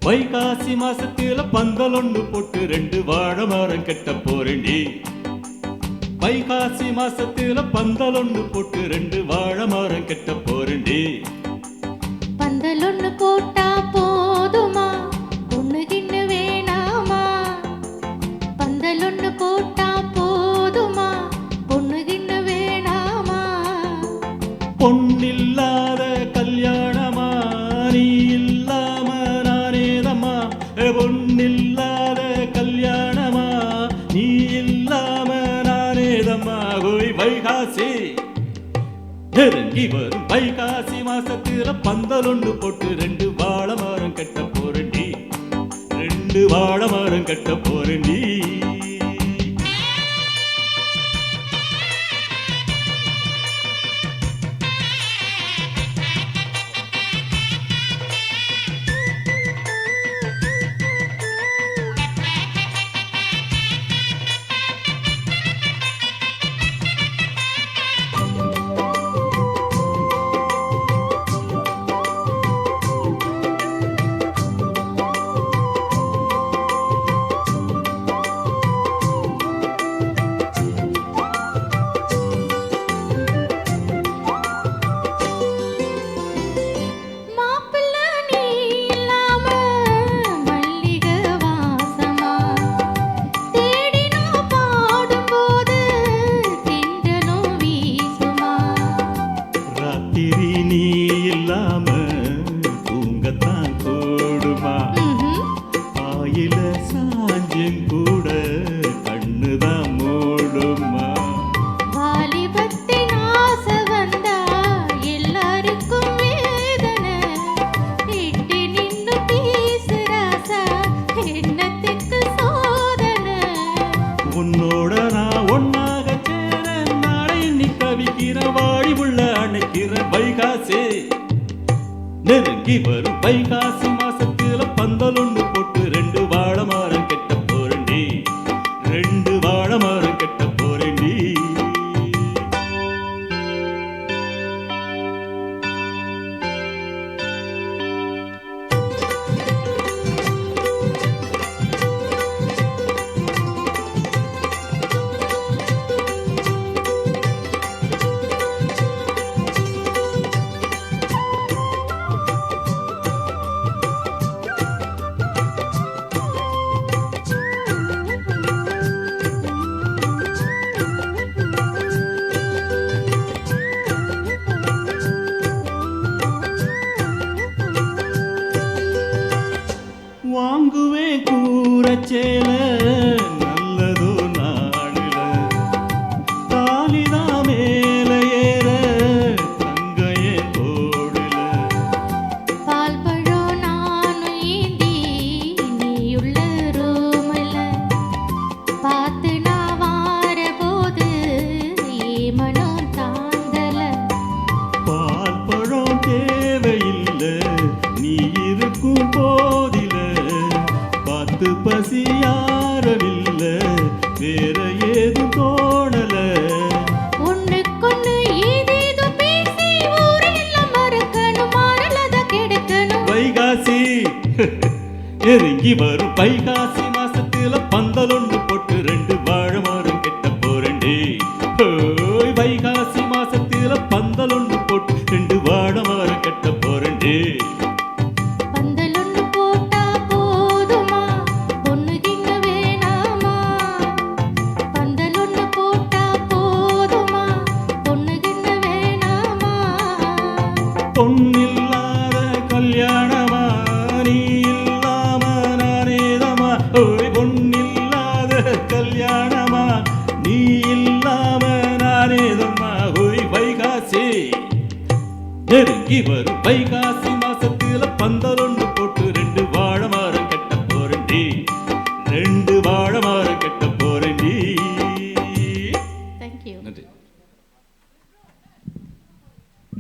வைகாசி மாசத்துல பந்தலொன்னு போட்டு ரெண்டு வாழை மரம் கட்ட போறேண்டி. வைகாசி மாசத்துல பந்தலொன்னு போட்டு ரெண்டு வாழை மரம் கட்ட போறேண்டி. பந்தலொன்னு போட்டா போதுமா, பொண்ணு கிண்ணு வேணாமா? பந்தலொன்னு போட்டா போதுமா, பொண்ணு கிண்ணு வேணாமா? பொன்னில்லாத கல்யாணமா நீ இல்லாம நானேதம்மா. பொன்னில்லாத கல்யாணமா நீ இல்லாம நானேதம்மா. ஓய் வைகாசி நெருங்கி வரும் வைகாசி மாசத்துல பந்தலொன்னு போட்டு ரெண்டு வாழை மரம் கட்ட போறேண்டி. ரெண்டு வாழை மரம் கட்ட போறேண்டி. நீ இல்லாம தூங்கத்தான் கூடுமா? ஆயில சாஞ்சும் கூட கண்ணுதான் மூடுமா? வாலிபத்தின் ஆசை வந்தா எல்லாருக்கும் வேதனை. இட்டி நின்னு பேசுறாசா என்னத்துக்கு சோதனை? உன்னோட நான் ஒன்னாக சேர நாளை நீ கவிக்கிற வாடி உள்ள அணைக்கிற வைகாசி நெருங்கி வரும் வைகாசி மாசத்துல பந்தலொன்னு போட்டு ரெண்டு வாழை மரம் கட்ட போறேண்டி. ரெண்டு வாழை மரம் கட்ட போறேண்டி. வாங்குவேன் கூரச்சேல நல்லதோ நாடுல தாலிதா மேல ஏற தங்கையே தோடுல. பால் பழம் நானும் ஏந்தி நீயுள்ள ரூமல பார்த்து நான் வார போது மனம் தாங்கல. பால் பழம் தேவையில்லை நீ இருக்கும் போதில. பார்த்து பசி யாரவில்லை வேற ஏதும் தோணல. ஒண்ணுக்கொண்ணு ஏதேதோ பேசி ஊரெல்லாம் மறக்கணும், மாறலத கெடுக்கணும். வைகாசி நெருங்கி வரும் வைகாசி மாசத்துல பந்தலொன்னு போட்டு ரெண்டு வாழை மரம் கட்ட போறேண்டி. ஓய் வைகாசி மாசத்துல பந்தலொன்னு போட்டு ரெண்டு வாழை மரம் கட்ட போறேண்டி. பந்தலொன்னு போட்டா போதுமா, பொண்ணு கிண்ணு வேணாமா? பந்தலொன்னு போட்டா போதுமா, பொண்ணு கிண்ணு வேணாமா? பொன்னில்லாத கல்யாணமா நீ இல்லாம நானேதம்மா. ஓய் பொன்னில்லாத கல்யாணமா நீ இல்லாம நானேதம்மா. ஓய் வைகாசி நெருங்கி வரும் வைகாசி மாசத்துல பந்தலொன்னு போட்டு